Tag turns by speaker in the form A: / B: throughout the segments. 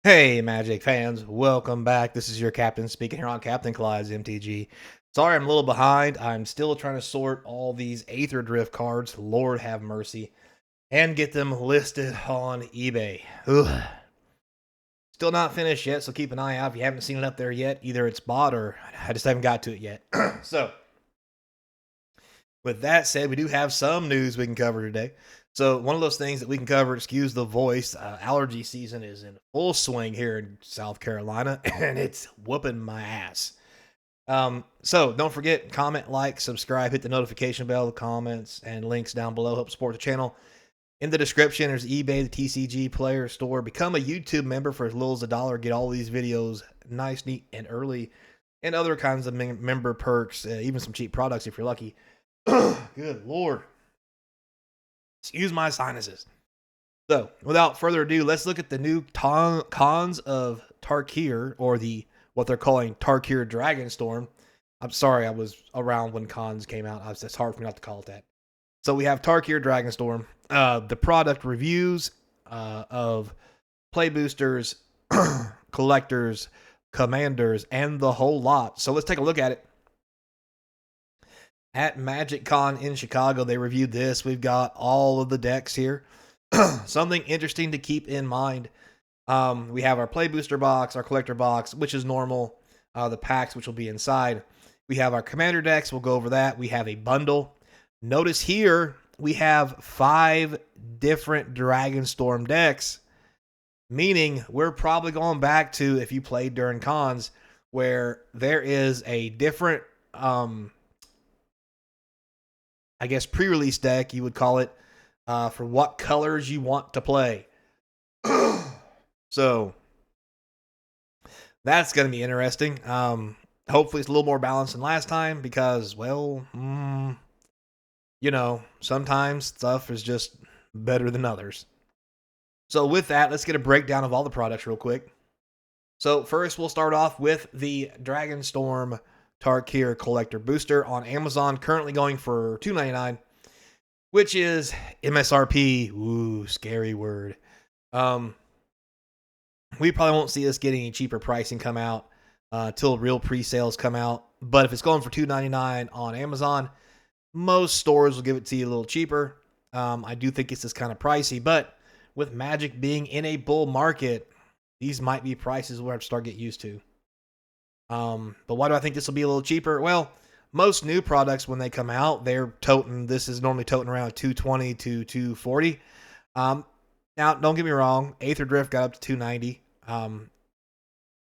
A: Hey, Magic fans, welcome back. This is your captain speaking here on CapnclydesMTG. Sorry, I'm a little behind. I'm still trying to sort all these Aether Drift cards, Lord have mercy, and get them listed on eBay. Ugh. Still not finished yet, so keep an eye out. If you haven't seen it up there yet, either it's bought or I just haven't got to it yet. So, with that said, we do have some news we can cover today. So, one of those things that we can cover, excuse the voice, allergy season is in full swing here in South Carolina, and it's whooping my ass. So, don't forget, comment, like, subscribe, hit the notification bell, the comments, and links down below help support the channel. In the description, there's eBay, the TCG player store. Become a YouTube member for as little as $1. Get all these videos nice, neat, and early, and other kinds of member perks, even some cheap products if you're lucky. Good Lord. Excuse my sinuses. So, without further ado, let's look at the new cons of Tarkir, or what they're calling Tarkir Dragonstorm. I'm sorry, I was around when cons came out. It's hard for me not to call it that. So we have Tarkir Dragonstorm, the product reviews of play boosters, collectors, commanders, and the whole lot. So let's take a look at it. At MagicCon in Chicago, they reviewed this. We've got all of the decks here. Something interesting to keep in mind. We have our play booster box, our collector box, which is normal. The packs, which will be inside. We have our commander decks. We'll go over that. We have a bundle. Notice here, we have 5 different Dragonstorm decks, meaning we're probably going back to, if you played during cons, where there is a different I guess pre-release deck, you would call it, for what colors you want to play. So that's going to be interesting. Hopefully it's a little more balanced than last time because, well, sometimes stuff is just better than others. So with that, let's get a breakdown of all the products real quick. So first, we'll start off with the Dragonstorm Tarkir Collector Booster on Amazon, currently going for $2.99, which is MSRP. Ooh, scary word. We probably won't see us getting any cheaper pricing come out till real pre-sales come out. But if it's going for $2.99 on Amazon, most stores will give it to you a little cheaper. I do think it's just kind of pricey, but with Magic being in a bull market, these might be prices we'll have to start getting used to. But why do I think this will be a little cheaper? Well, most new products, when they come out, this is normally toting around 220 to 240. Now, don't get me wrong, Aether Drift got up to 290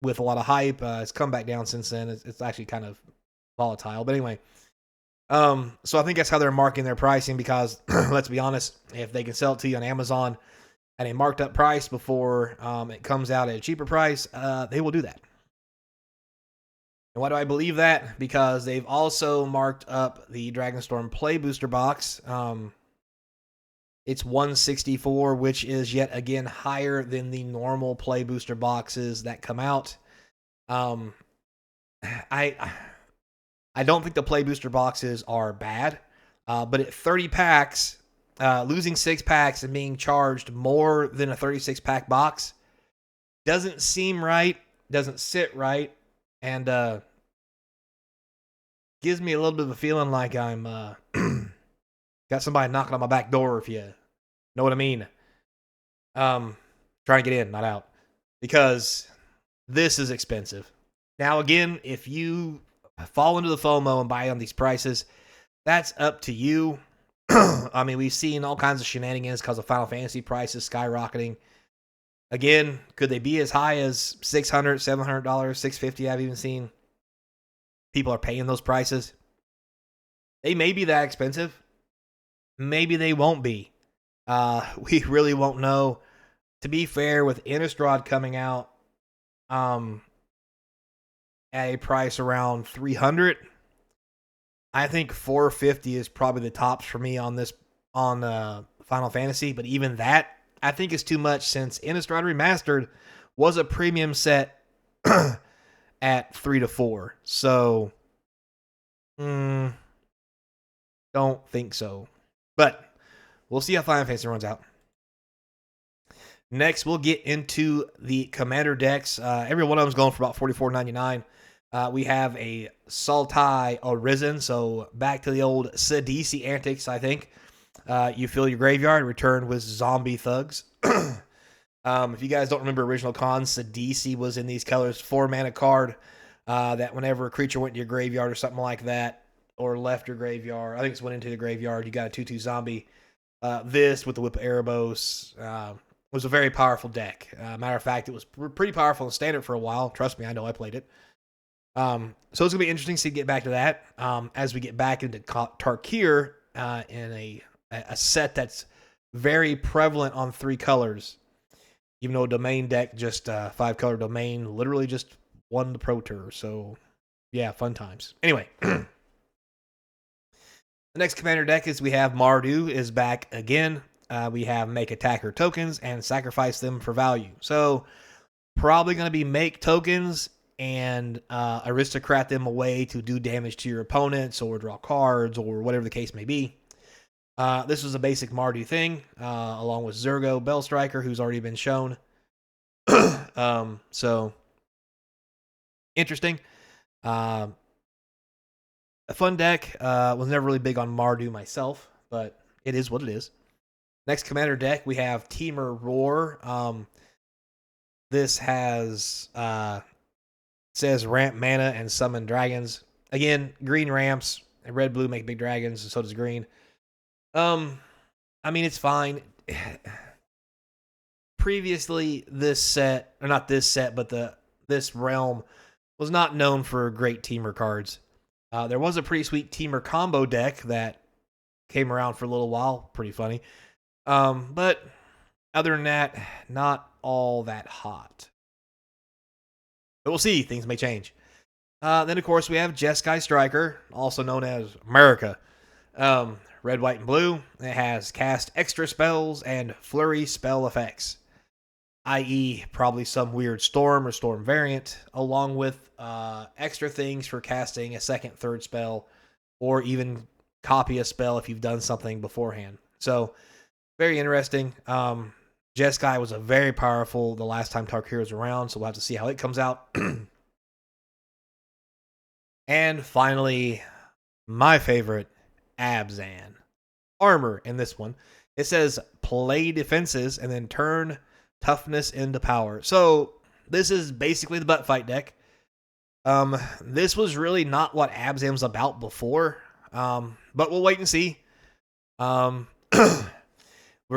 A: with a lot of hype. It's come back down since then. It's actually kind of volatile. But anyway, so I think that's how they're marking their pricing because, let's be honest, if they can sell it to you on Amazon at a marked up price before it comes out at a cheaper price, they will do that. And why do I believe that? Because they've also marked up the Dragonstorm Play Booster box. It's $164, which is yet again higher than the normal Play Booster boxes that come out. I don't think the Play Booster boxes are bad, but at 30 packs, losing 6 packs and being charged more than a 36-pack box doesn't seem right, doesn't sit right, and gives me a little bit of a feeling like I'm got somebody knocking on my back door, if you know what I mean. Trying to get in, not out, because this is expensive. Now, again, if you fall into the FOMO and buy on these prices, that's up to you. I mean, we've seen all kinds of shenanigans because of Final Fantasy prices skyrocketing. Again, could they be as high as $600, $700, $650? I've even seen people are paying those prices. They may be that expensive. Maybe they won't be. We really won't know. To be fair, with Innistrad coming out at a price around $300, I think $450 is probably the tops for me on Final Fantasy. But even that, I think, is too much since Innistrad Remastered was a premium set at $3 to $4. So, don't think so. But we'll see how Final Fantasy runs out. Next, we'll get into the commander decks. Every one of them's going for about $44.99. We have a Sultai Arisen, so back to the old Sidisi antics, I think. You fill your graveyard, return with zombie thugs. If you guys don't remember original cons, Sidisi was in these colors, 4-mana card that whenever a creature went to your graveyard or something like that, or left your graveyard, I think it's went into the graveyard, you got a 2/2 zombie. This with the Whip of Erebos was a very powerful deck. Matter of fact, it was pretty powerful in Standard for a while. Trust me, I know I played it. So it's going to be interesting to get back to that as we get back into Tarkir in a set that's very prevalent on 3 colors. Even though domain deck, just 5-color domain, literally just won the Pro Tour. So, yeah, fun times. Anyway, the next commander deck is we have Mardu is back again. We have make attacker tokens and sacrifice them for value. So, probably going to be make tokens and aristocrat them away to do damage to your opponents or draw cards or whatever the case may be. This was a basic Mardu thing, along with Zergo Bellstriker, who's already been shown. So, interesting. A fun deck. Was never really big on Mardu myself, but it is what it is. Next commander deck, we have Temur Roar. This has says ramp mana and summon dragons. Again, green ramps and red blue make big dragons, and so does green. I mean, it's fine. Previously, this set, or not this set, but this realm was not known for great Temur cards. There was a pretty sweet Temur combo deck that came around for a little while. Pretty funny. But other than that, not all that hot. But we'll see. Things may change. Then, of course, we have Jeskai Striker, also known as America. Red, white, and blue. It has cast extra spells and flurry spell effects, i.e. probably some weird storm or storm variant, along with extra things for casting a second, third spell, or even copy a spell if you've done something beforehand. So, very interesting. Jeskai was a very powerful the last time Tarkir was around, so we'll have to see how it comes out. And finally, my favorite, Abzan. Armor in this one. It says play defenses and then turn toughness into power. So this is basically the butt fight deck. This was really not what Abzan was about before. But we'll wait and see. We're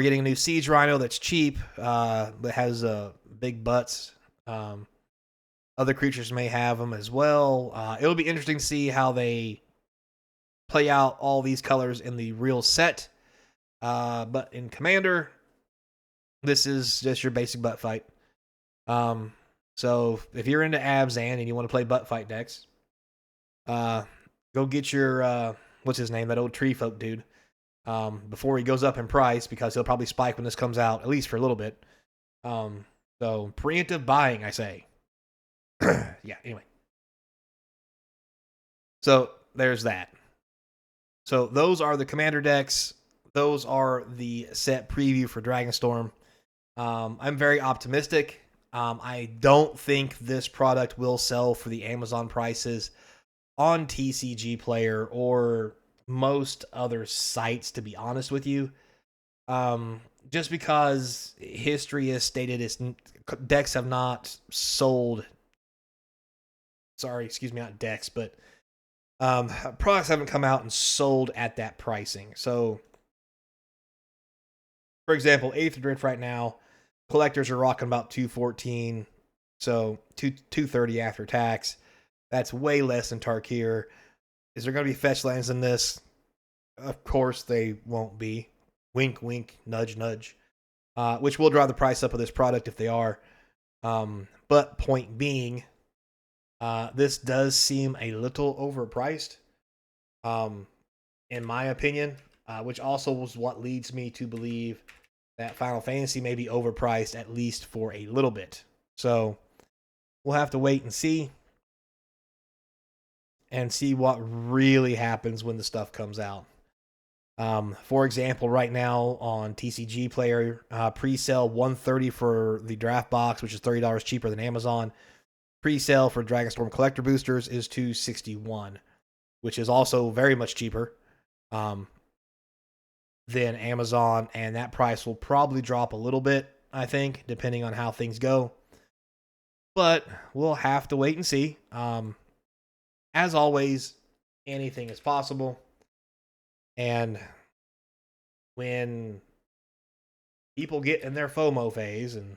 A: getting a new Siege Rhino that's cheap, that has big butts. Other creatures may have them as well. It'll be interesting to see how they play out all these colors in the real set. But in Commander, this is just your basic butt fight. So if you're into Abzan and you want to play butt fight decks, go get your, what's his name, that old tree folk dude. Before he goes up in price, because he'll probably spike when this comes out, at least for a little bit. So preemptive buying, I say. Yeah, anyway. So there's that. So those are the commander decks. Those are the set preview for Dragonstorm. I'm very optimistic. I don't think this product will sell for the Amazon prices on TCG Player or most other sites, to be honest with you. Just because history has stated its decks have not sold. Sorry, excuse me, not decks, but products haven't come out and sold at that pricing. So, for example, Eighth Drift right now, collectors are rocking about $214, so $230 after tax. That's way less than Tarkir. Is there going to be fetch lands in this? Of course they won't be. Wink, wink, nudge, nudge. Which will drive the price up of this product if they are. But point being, this does seem a little overpriced, in my opinion, which also was what leads me to believe that Final Fantasy may be overpriced, at least for a little bit. So we'll have to wait and see what really happens when the stuff comes out. For example, right now on TCG Player, pre-sale $130 for the draft box, which is $30 cheaper than Amazon. Pre-sale for Dragonstorm collector boosters is $261, which is also very much cheaper than Amazon, and that price will probably drop a little bit, I think, depending on how things go. But we'll have to wait and see. As always, anything is possible. And when people get in their FOMO phase and,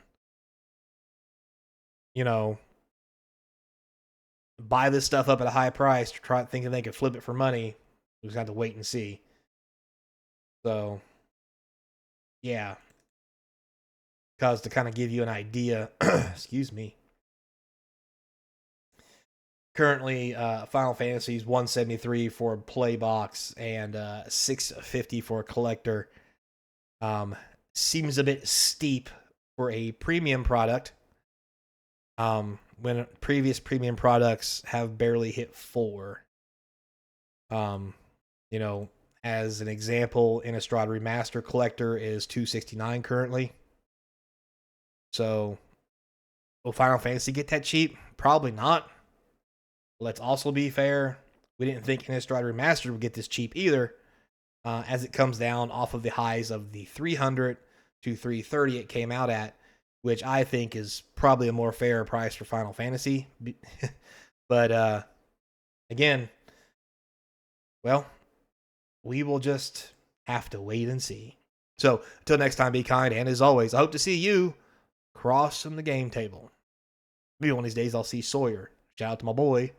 A: you know, buy this stuff up at a high price, thinking they could flip it for money, we just have to wait and see. So, yeah. Because to kind of give you an idea, excuse me. Currently, Final Fantasy is $173 for a play box and $650 for a collector. Seems a bit steep for a premium product. When previous premium products have barely hit $4. You know, as an example, Innistrad Remaster Collector is $269 currently. So, will Final Fantasy get that cheap? Probably not. Let's also be fair. We didn't think Innistrad Remastered would get this cheap either, as it comes down off of the highs of the 300 to 330 it came out at, which I think is probably a more fair price for Final Fantasy. But again, well, we will just have to wait and see. So, until next time, be kind, and as always, I hope to see you crossing the game table. Maybe one of these days I'll see Sawyer. Shout out to my boy.